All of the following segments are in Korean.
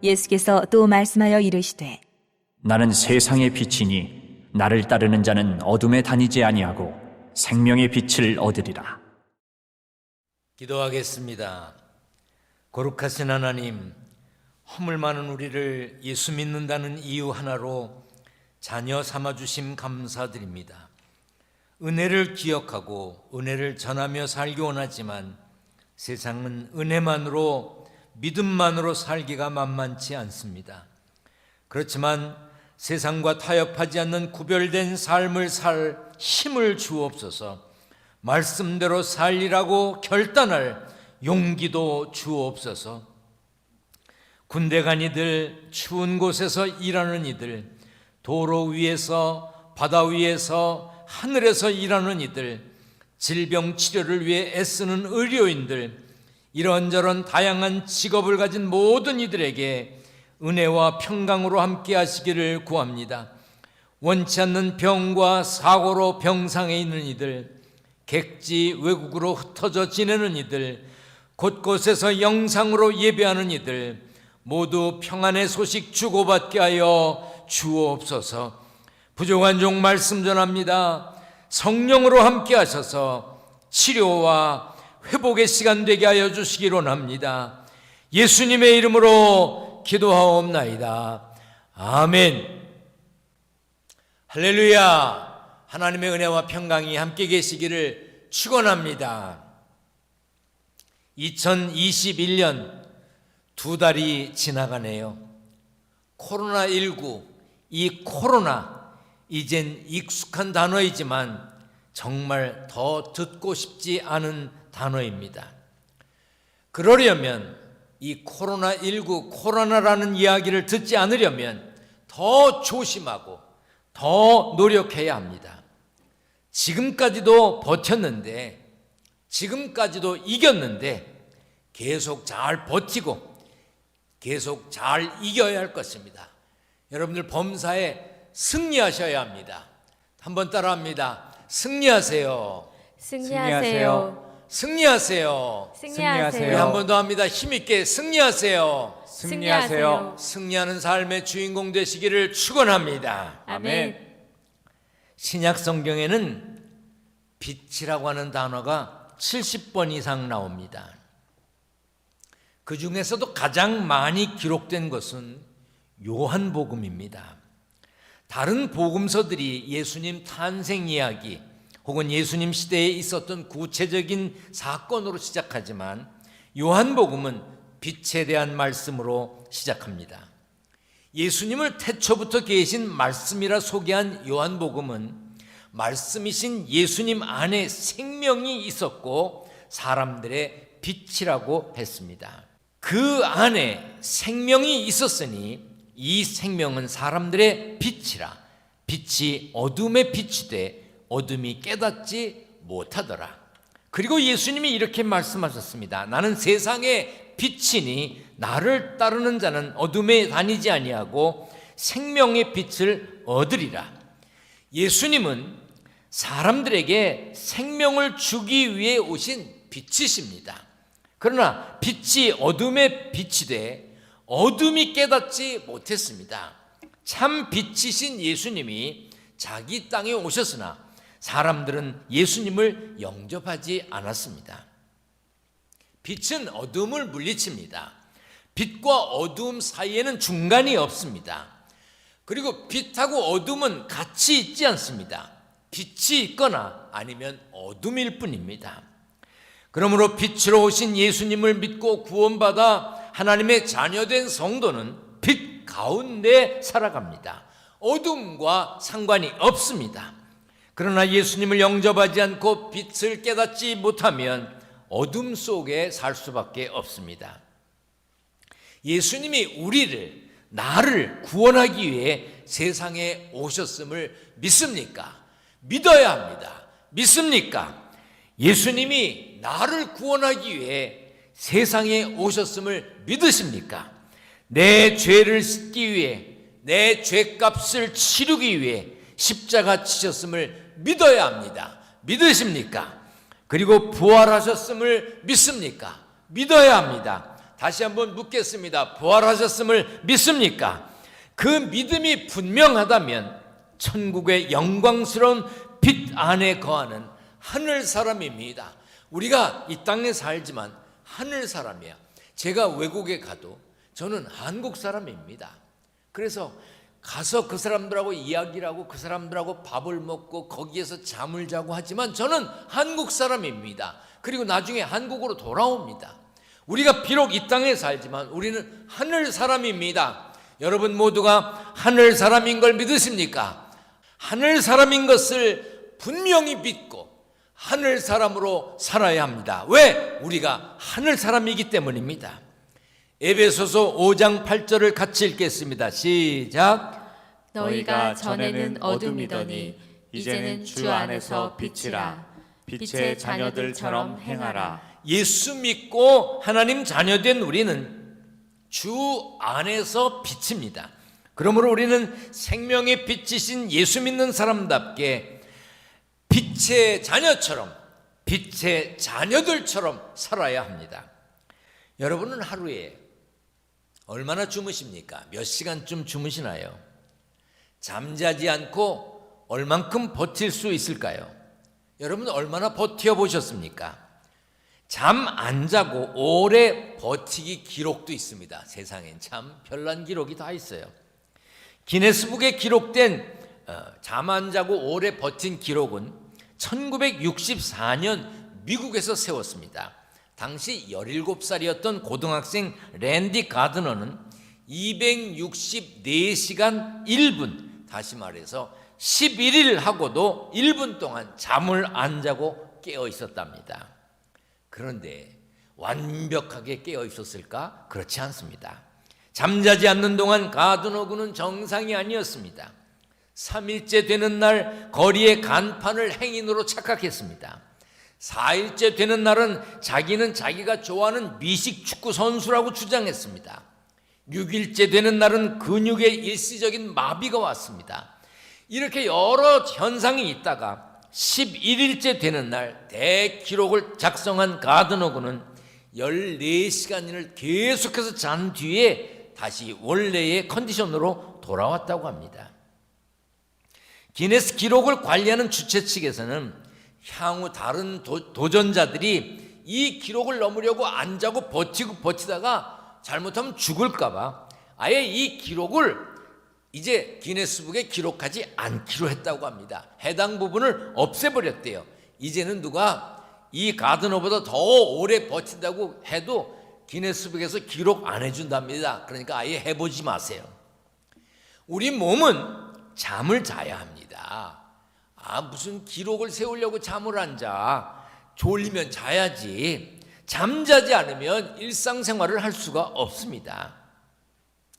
예수께서 또 말씀하여 이르시되 나는 세상의 빛이니 나를 따르는 자는 어둠에 다니지 아니하고 생명의 빛을 얻으리라. 기도하겠습니다. 거룩하신 하나님, 허물 많은 우리를 예수 믿는다는 이유 하나로 자녀 삼아주심 감사드립니다. 은혜를 기억하고 은혜를 전하며 살기 원하지만 세상은 은혜만으로, 믿음만으로 살기가 만만치 않습니다. 그렇지만 세상과 타협하지 않는 구별된 삶을 살 힘을 주옵소서. 말씀대로 살리라고 결단할 용기도 주옵소서. 군대 간 이들, 추운 곳에서 일하는 이들, 도로 위에서, 바다 위에서, 하늘에서 일하는 이들, 질병 치료를 위해 애쓰는 의료인들, 이런저런 다양한 직업을 가진 모든 이들에게 은혜와 평강으로 함께 하시기를 구합니다. 원치 않는 병과 사고로 병상에 있는 이들, 객지 외국으로 흩어져 지내는 이들, 곳곳에서 영상으로 예배하는 이들 모두 평안의 소식 주고받게 하여 주옵소서. 부족한 종 말씀 전합니다. 성령으로 함께 하셔서 치료와 회복의 시간 되게 하여 주시기로 합니다. 예수님의 이름으로 기도하옵나이다. 아멘. 할렐루야. 하나님의 은혜와 평강이 함께 계시기를 축원합니다. 2021년 2달이 지나가네요. 코로나19, 이 코로나, 이젠 익숙한 단어이지만 정말 더 듣고 싶지 않은 단어입니다. 그러려면 이 코로나19, 코로나라는 이야기를 듣지 않으려면 더 조심하고 더 노력해야 합니다. 지금까지도 버텼는데, 지금까지도 이겼는데 계속 잘 버티고 계속 잘 이겨야 할 것입니다. 여러분들 범사에 승리하셔야 합니다. 한번 따라합니다. 승리하세요. 승리하세요. 승리하세요. 승리하세요. 우리 한 번 더 합니다. 힘있게 승리하세요. 승리하세요. 승리하는 삶의 주인공 되시기를 축원합니다. 아멘. 신약 성경에는 빛이라고 하는 단어가 70번 이상 나옵니다. 그 중에서도 가장 많이 기록된 것은 요한복음입니다. 다른 복음서들이 예수님 탄생 이야기 혹은 예수님 시대에 있었던 구체적인 사건으로 시작하지만 요한복음은 빛에 대한 말씀으로 시작합니다. 예수님을 태초부터 계신 말씀이라 소개한 요한복음은 말씀이신 예수님 안에 생명이 있었고 사람들의 빛이라고 했습니다. 그 안에 생명이 있었으니 이 생명은 사람들의 빛이라. 빛이 어둠에 비추되 어둠이 깨닫지 못하더라. 그리고 예수님이 이렇게 말씀하셨습니다. 나는 세상의 빛이니 나를 따르는 자는 어둠에 다니지 아니하고 생명의 빛을 얻으리라. 예수님은 사람들에게 생명을 주기 위해 오신 빛이십니다. 그러나 빛이 어둠에 비치되 어둠이 깨닫지 못했습니다. 참 빛이신 예수님이 자기 땅에 오셨으나 사람들은 예수님을 영접하지 않았습니다. 빛은 어둠을 물리칩니다. 빛과 어둠 사이에는 중간이 없습니다. 그리고 빛하고 어둠은 같이 있지 않습니다. 빛이 있거나 아니면 어둠일 뿐입니다. 그러므로 빛으로 오신 예수님을 믿고 구원받아 하나님의 자녀된 성도는 빛 가운데 살아갑니다. 어둠과 상관이 없습니다. 그러나 예수님을 영접하지 않고 빛을 깨닫지 못하면 어둠 속에 살 수밖에 없습니다. 예수님이 우리를, 나를 구원하기 위해 세상에 오셨음을 믿습니까? 믿어야 합니다. 믿습니까? 예수님이 나를 구원하기 위해 세상에 오셨음을 믿으십니까? 내 죄를 씻기 위해, 내 죄값을 치르기 위해 십자가 치셨음을 믿어야 합니다. 믿으십니까? 그리고 부활하셨음을 믿습니까? 믿어야 합니다. 다시 한번 묻겠습니다. 부활하셨음을 믿습니까? 그 믿음이 분명하다면 천국의 영광스러운 빛 안에 거하는 하늘 사람입니다. 우리가 이 땅에 살지만 하늘 사람이야. 제가 외국에 가도 저는 한국 사람입니다. 그래서 가서 그 사람들하고 이야기를 하고 그 사람들하고 밥을 먹고 거기에서 잠을 자고 하지만 저는 한국 사람입니다. 그리고 나중에 한국으로 돌아옵니다. 우리가 비록 이 땅에 살지만 우리는 하늘 사람입니다. 여러분 모두가 하늘 사람인 걸 믿으십니까? 하늘 사람인 것을 분명히 믿고 하늘 사람으로 살아야 합니다. 왜? 우리가 하늘 사람이기 때문입니다. 에베소서 5장 8절을 같이 읽겠습니다. 시작. 너희가 전에는 어둠이더니 이제는 주 안에서 빛이라. 빛의 자녀들처럼 행하라. 예수 믿고 하나님 자녀된 우리는 주 안에서 빛입니다. 그러므로 우리는 생명의 빛이신 예수 믿는 사람답게 빛의 자녀처럼, 빛의 자녀들처럼 살아야 합니다. 여러분은 하루에 얼마나 주무십니까? 몇 시간쯤 주무시나요? 잠자지 않고 얼만큼 버틸 수 있을까요? 여러분 얼마나 버텨보셨습니까? 잠 안 자고 오래 버티기 기록도 있습니다. 세상엔 참 별난 기록이 다 있어요. 기네스북에 기록된 잠 안 자고 오래 버틴 기록은 1964년 미국에서 세웠습니다. 당시 17살이었던 고등학생 랜디 가드너는 264시간 1분, 다시 말해서 11일 하고도 1분 동안 잠을 안 자고 깨어 있었답니다. 그런데 완벽하게 깨어 있었을까? 그렇지 않습니다. 잠자지 않는 동안 가드너 군은 정상이 아니었습니다. 3일째 되는 날 거리의 간판을 행인으로 착각했습니다. 4일째 되는 날은 자기는 자기가 좋아하는 미식 축구 선수라고 주장했습니다. 6일째 되는 날은 근육의 일시적인 마비가 왔습니다. 이렇게 여러 현상이 있다가 11일째 되는 날 대기록을 작성한 가드너 군은 14시간을 계속해서 잔 뒤에 다시 원래의 컨디션으로 돌아왔다고 합니다. 기네스 기록을 관리하는 주최 측에서는 향후 다른 도전자들이 이 기록을 넘으려고 안 자고 버티다가 잘못하면 죽을까봐 아예 이 기록을 이제 기네스북에 기록하지 않기로 했다고 합니다. 해당 부분을 없애버렸대요. 이제는 누가 이 가드너보다 더 오래 버틴다고 해도 기네스북에서 기록 안 해준답니다. 그러니까 아예 해보지 마세요. 우리 몸은 잠을 자야 합니다. 무슨 기록을 세우려고 잠을 안 자. 졸리면 자야지. 잠자지 않으면 일상생활을 할 수가 없습니다.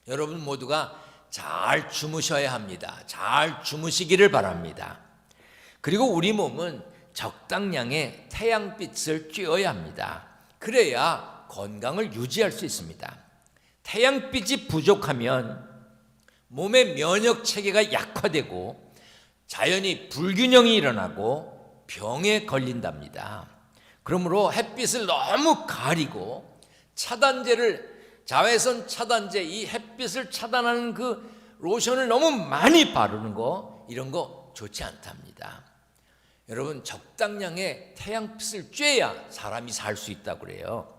여러분 모두가 잘 주무셔야 합니다. 잘 주무시기를 바랍니다. 그리고 우리 몸은 적당량의 태양빛을 쬐어야 합니다. 그래야 건강을 유지할 수 있습니다. 태양빛이 부족하면 몸의 면역 체계가 약화되고 자연히 불균형이 일어나고 병에 걸린답니다. 그러므로 햇빛을 너무 가리고 자외선 차단제, 이 햇빛을 차단하는 그 로션을 너무 많이 바르는 거, 이런 거 좋지 않답니다. 여러분 적당량의 태양빛을 쬐야 사람이 살 수 있다고 그래요.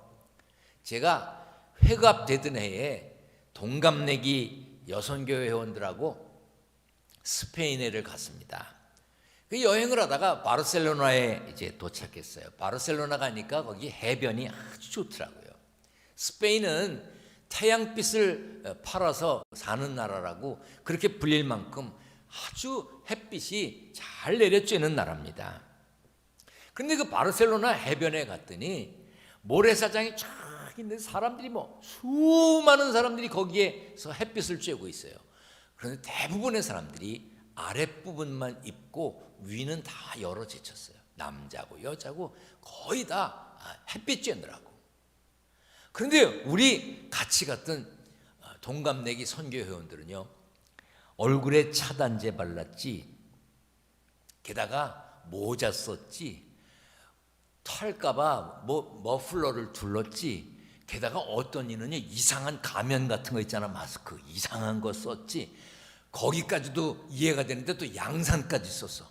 제가 회갑되던 해에 동갑내기 여선교회 회원들하고 스페인에를 갔습니다. 그 여행을 하다가 바르셀로나에 이제 도착했어요. 바르셀로나 가니까 거기 해변이 아주 좋더라고요. 스페인은 태양빛을 팔아서 사는 나라라고 그렇게 불릴 만큼 아주 햇빛이 잘 내려쬐는 나라입니다. 그런데 그 바르셀로나 해변에 갔더니 모래사장이 쫙 있는데 사람들이 수많은 사람들이 거기에서 햇빛을 쬐고 있어요. 그런데 대부분의 사람들이 아랫부분만 입고 위는 다 열어 제쳤어요. 남자고 여자고 거의 다 햇빛 쬐느라고. 그런데 우리 같이 갔던 동갑내기 선교 회원들은요, 얼굴에 차단제 발랐지, 게다가 모자 썼지, 털까봐 머플러를 둘렀지, 게다가 어떤 이는 이상한 가면 같은 거 있잖아. 마스크 이상한 거 썼지. 거기까지도 이해가 되는데 또 양산까지 썼어.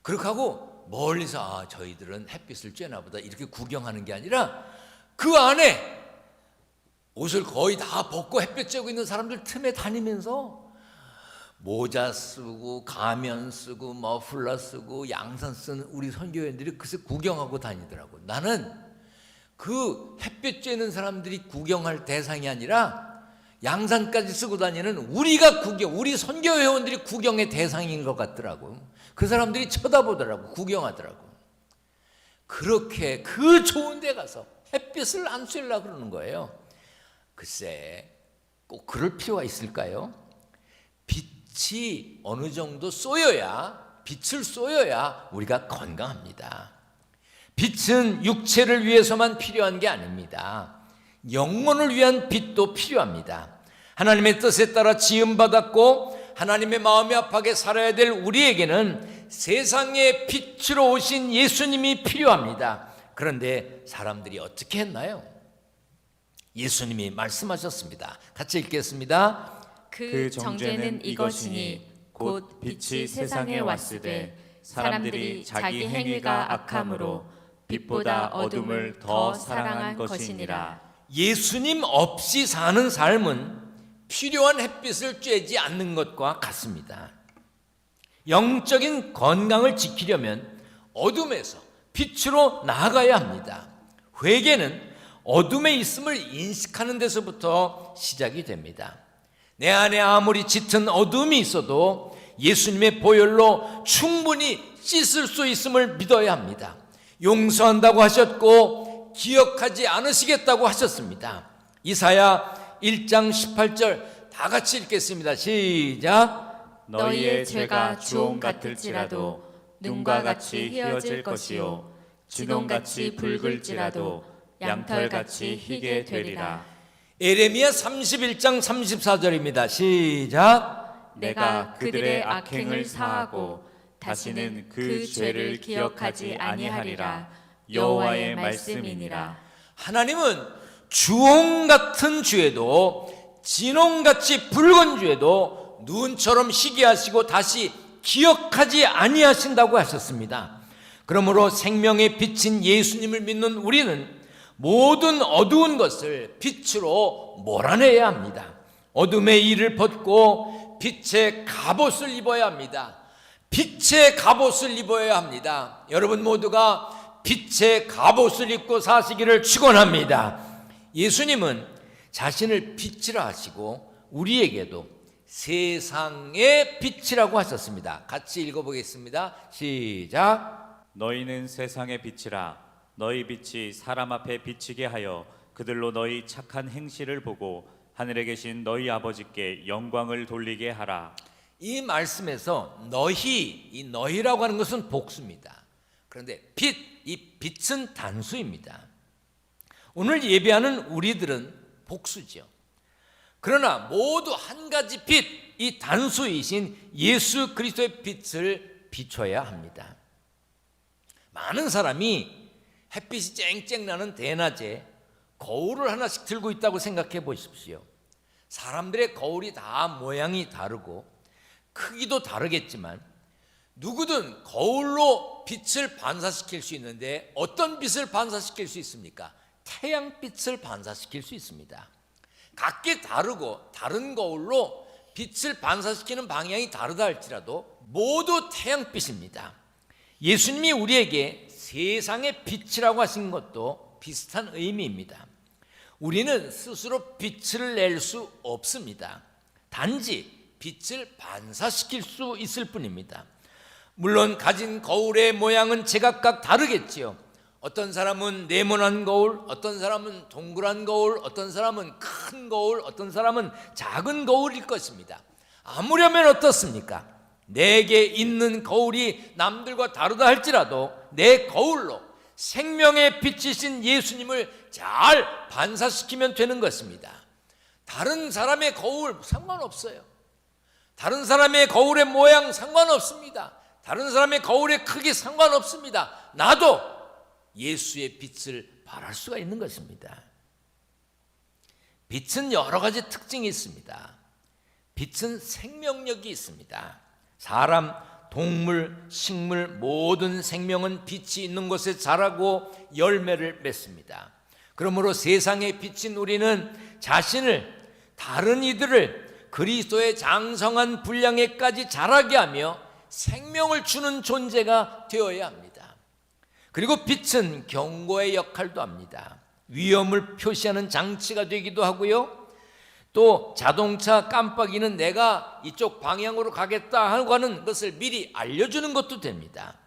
그렇게 하고 멀리서 저희들은 햇빛을 쬐나 보다 이렇게 구경하는 게 아니라 그 안에 옷을 거의 다 벗고 햇볕 쬐고 있는 사람들 틈에 다니면서 모자 쓰고 가면 쓰고 머플러 쓰고 양산 쓰는 우리 선교회원들이 글쎄 구경하고 다니더라고. 나는 그 햇볕 쬐는 사람들이 구경할 대상이 아니라 양산까지 쓰고 다니는 우리가 우리 선교회원들이 구경의 대상인 것 같더라고. 그 사람들이 쳐다보더라고. 구경하더라고. 그렇게 그 좋은 데 가서 햇빛을 안 쐬려고 그러는 거예요. 글쎄 꼭 그럴 필요가 있을까요? 빛이 어느 정도 빛을 쏘여야 우리가 건강합니다. 빛은 육체를 위해서만 필요한 게 아닙니다. 영혼을 위한 빛도 필요합니다. 하나님의 뜻에 따라 지음받았고 하나님의 마음이 합하게 살아야 될 우리에게는 세상의 빛으로 오신 예수님이 필요합니다. 그런데 사람들이 어떻게 했나요? 예수님이 말씀하셨습니다. 같이 읽겠습니다. 그 정죄는 이것이니 곧 빛이 세상에 왔으되 사람들이 자기 행위가 악함으로 빛보다 어둠을 더 사랑한 것이니라. 예수님 없이 사는 삶은 필요한 햇빛을 쬐지 않는 것과 같습니다. 영적인 건강을 지키려면 어둠에서 빛으로 나아가야 합니다. 회개는 어둠에 있음을 인식하는 데서부터 시작이 됩니다. 내 안에 아무리 짙은 어둠이 있어도 예수님의 보혈로 충분히 씻을 수 있음을 믿어야 합니다. 용서한다고 하셨고 기억하지 않으시겠다고 하셨습니다. 이사야 1장 18절 다 같이 읽겠습니다. 시작. 너희의 죄가 주홍 같을지라도 눈과 같이 희어질 것이요 진홍같이 붉을지라도 양털같이 희게 되리라. 에레미야 31장 34절입니다. 시작. 내가 그들의 악행을 사하고 다시는 그 죄를 기억하지 아니하리라. 여호와의 말씀이니라. 하나님은 주홍 같은 죄도 진홍같이 붉은 죄도 눈처럼 희게 하시고 다시 기억하지 아니하신다고 하셨습니다. 그러므로 생명의 빛인 예수님을 믿는 우리는 모든 어두운 것을 빛으로 몰아내야 합니다. 어둠의 일을 벗고 빛의 갑옷을 입어야 합니다. 빛의 갑옷을 입어야 합니다. 여러분 모두가 빛의 갑옷을 입고 사시기를 축원합니다. 예수님은 자신을 빛이라 하시고 우리에게도 세상의 빛이라고 하셨습니다. 같이 읽어보겠습니다. 시작. 너희는 세상의 빛이라. 너희 빛이 사람 앞에 비치게 하여 그들로 너희 착한 행실을 보고 하늘에 계신 너희 아버지께 영광을 돌리게 하라. 이 말씀에서 이 너희라고 하는 것은 복수입니다. 그런데 이 빛은 단수입니다. 오늘 예배하는 우리들은 복수죠. 그러나 모두 한 가지 빛, 이 단수이신 예수 그리스도의 빛을 비춰야 합니다. 많은 사람이 햇빛이 쨍쨍 나는 대낮에 거울을 하나씩 들고 있다고 생각해 보십시오. 사람들의 거울이 다 모양이 다르고 크기도 다르겠지만 누구든 거울로 빛을 반사시킬 수 있는데 어떤 빛을 반사시킬 수 있습니까? 태양빛을 반사시킬 수 있습니다. 각기 다르고 다른 거울로 빛을 반사시키는 방향이 다르다 할지라도 모두 태양빛입니다. 예수님이 우리에게 세상의 빛이라고 하신 것도 비슷한 의미입니다. 우리는 스스로 빛을 낼 수 없습니다. 단지 빛을 반사시킬 수 있을 뿐입니다. 물론 가진 거울의 모양은 제각각 다르겠지요. 어떤 사람은 네모난 거울, 어떤 사람은 동그란 거울, 어떤 사람은 큰 거울, 어떤 사람은 작은 거울일 것입니다. 아무려면 어떻습니까? 내게 있는 거울이 남들과 다르다 할지라도 내 거울로 생명의 빛이신 예수님을 잘 반사시키면 되는 것입니다. 다른 사람의 거울 상관없어요. 다른 사람의 거울의 모양 상관없습니다. 다른 사람의 거울의 크기 상관없습니다. 나도 예수의 빛을 발할 수가 있는 것입니다. 빛은 여러 가지 특징이 있습니다. 빛은 생명력이 있습니다. 사람, 동물, 식물 모든 생명은 빛이 있는 곳에 자라고 열매를 맺습니다. 그러므로 세상에 비친 우리는 자신을, 다른 이들을 그리스도의 장성한 분량에까지 자라게 하며 생명을 주는 존재가 되어야 합니다. 그리고 빛은 경고의 역할도 합니다. 위험을 표시하는 장치가 되기도 하고요. 또 자동차 깜빡이는 내가 이쪽 방향으로 가겠다 하고 하는 것을 미리 알려주는 것도 됩니다.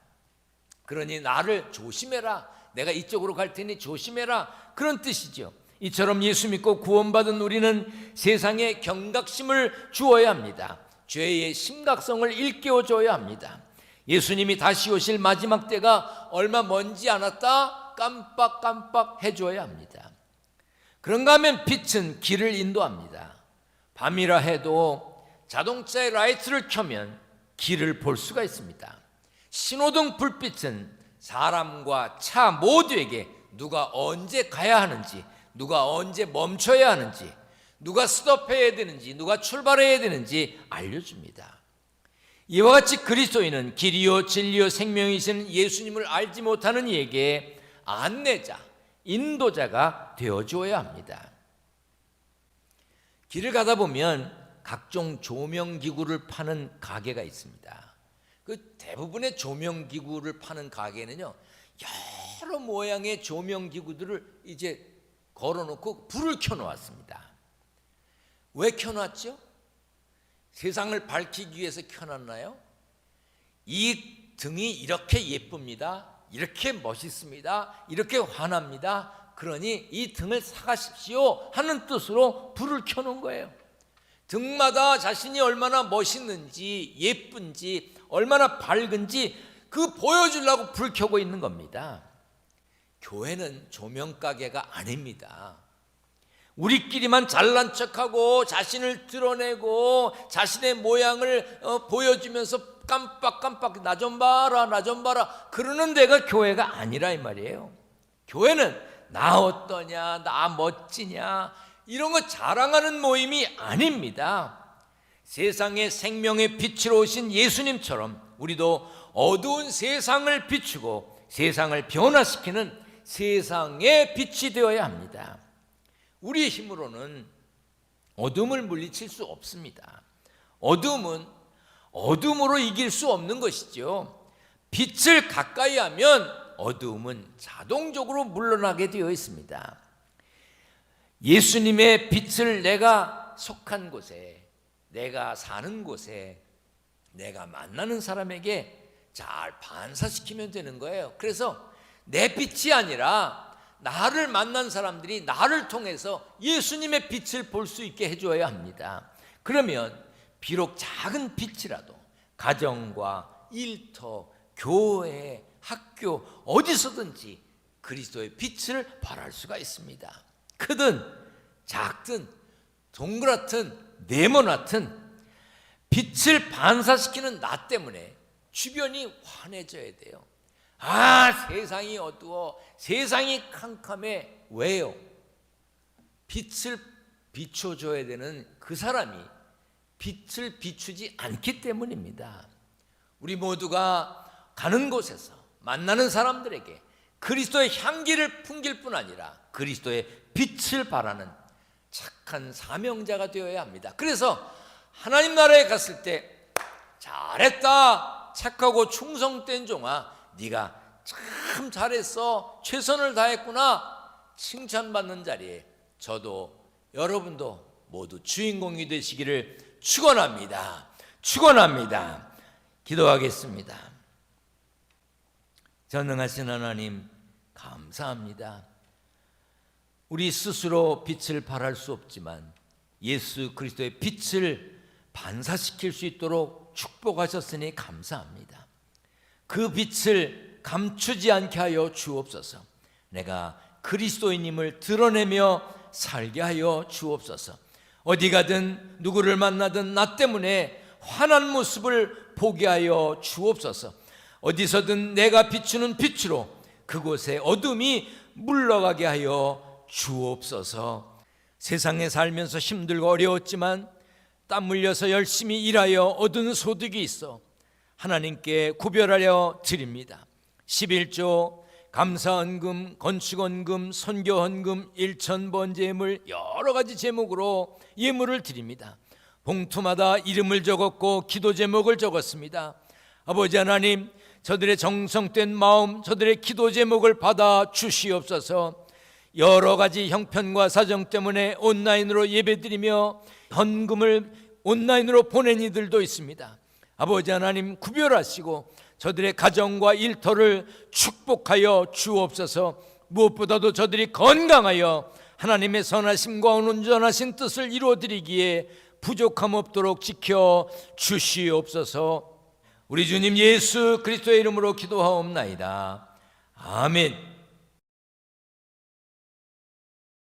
그러니 나를 조심해라, 내가 이쪽으로 갈 테니 조심해라, 그런 뜻이죠. 이처럼 예수 믿고 구원받은 우리는 세상에 경각심을 주어야 합니다. 죄의 심각성을 일깨워줘야 합니다. 예수님이 다시 오실 마지막 때가 얼마 먼지 않았다 깜빡깜빡 해줘야 합니다. 그런가 하면 빛은 길을 인도합니다. 밤이라 해도 자동차의 라이트를 켜면 길을 볼 수가 있습니다. 신호등 불빛은 사람과 차 모두에게 누가 언제 가야 하는지, 누가 언제 멈춰야 하는지, 누가 스톱해야 되는지, 누가 출발해야 되는지 알려줍니다. 이와 같이 그리스도인은 길이요 진리요 생명이신 예수님을 알지 못하는 이에게 안내자, 인도자가 되어줘야 합니다. 길을 가다 보면 각종 조명기구를 파는 가게가 있습니다. 그 대부분의 조명기구를 파는 가게는요, 여러 모양의 조명기구들을 이제 걸어놓고 불을 켜놓았습니다. 왜 켜놨죠? 세상을 밝히기 위해서 켜놨나요? 이 등이 이렇게 예쁩니다, 이렇게 멋있습니다, 이렇게 환합니다, 그러니 이 등을 사가십시오 하는 뜻으로 불을 켜놓은 거예요. 등마다 자신이 얼마나 멋있는지, 예쁜지, 얼마나 밝은지 그 보여주려고 불 켜고 있는 겁니다. 교회는 조명가게가 아닙니다. 우리끼리만 잘난 척하고 자신을 드러내고 자신의 모양을 보여주면서 깜빡깜빡 나 좀 봐라, 나 좀 봐라 그러는 데가 교회가 아니라 이 말이에요. 교회는 나 어떠냐, 나 멋지냐 이런 거 자랑하는 모임이 아닙니다. 세상의 생명의 빛으로 오신 예수님처럼 우리도 어두운 세상을 비추고 세상을 변화시키는 세상의 빛이 되어야 합니다. 우리의 힘으로는 어둠을 물리칠 수 없습니다. 어둠은 어둠으로 이길 수 없는 것이죠. 빛을 가까이 하면 어둠은 자동적으로 물러나게 되어 있습니다. 예수님의 빛을 내가 속한 곳에, 내가 사는 곳에, 내가 만나는 사람에게 잘 반사시키면 되는 거예요. 그래서 내 빛이 아니라 나를 만난 사람들이 나를 통해서 예수님의 빛을 볼 수 있게 해줘야 합니다. 그러면 비록 작은 빛이라도 가정과 일터, 교회, 학교 어디서든지 그리스도의 빛을 발할 수가 있습니다. 크든 작든 동그랗든 네모나든 빛을 반사시키는 나 때문에 주변이 환해져야 돼요. 아, 세상이 어두워, 세상이 캄캄해. 왜요? 빛을 비춰줘야 되는 그 사람이 빛을 비추지 않기 때문입니다. 우리 모두가 가는 곳에서 만나는 사람들에게 그리스도의 향기를 풍길 뿐 아니라 그리스도의 빛을 발하는 착한 사명자가 되어야 합니다. 그래서 하나님 나라에 갔을 때 잘했다, 착하고 충성된 종아, 네가 참 잘했어, 최선을 다했구나 칭찬받는 자리에 저도 여러분도 모두 주인공이 되시기를 축원합니다. 축원합니다. 기도하겠습니다. 전능하신 하나님 감사합니다. 우리 스스로 빛을 발할 수 없지만 예수 그리스도의 빛을 반사시킬 수 있도록 축복하셨으니 감사합니다. 그 빛을 감추지 않게 하여 주옵소서. 내가 그리스도인임을 드러내며 살게 하여 주옵소서. 어디 가든 누구를 만나든 나 때문에 환한 모습을 보게 하여 주옵소서. 어디서든 내가 비추는 빛으로 그곳에 어둠이 물러가게 하여 주옵소서. 세상에 살면서 힘들고 어려웠지만 땀 흘려서 열심히 일하여 얻은 소득이 있어 하나님께 구별하여 드립니다. 11조, 감사헌금, 건축헌금, 선교헌금, 일천번제물 여러 가지 제목으로 예물을 드립니다. 봉투마다 이름을 적었고 기도 제목을 적었습니다. 아버지 하나님, 저들의 정성된 마음, 저들의 기도 제목을 받아 주시옵소서. 여러 가지 형편과 사정 때문에 온라인으로 예배드리며 헌금을 온라인으로 보낸 이들도 있습니다. 아버지 하나님, 구별하시고 저들의 가정과 일터를 축복하여 주옵소서. 무엇보다도 저들이 건강하여 하나님의 선하심과 온전하신 뜻을 이루어드리기에 부족함 없도록 지켜 주시옵소서. 우리 주님 예수 그리스도의 이름으로 기도하옵나이다. 아멘.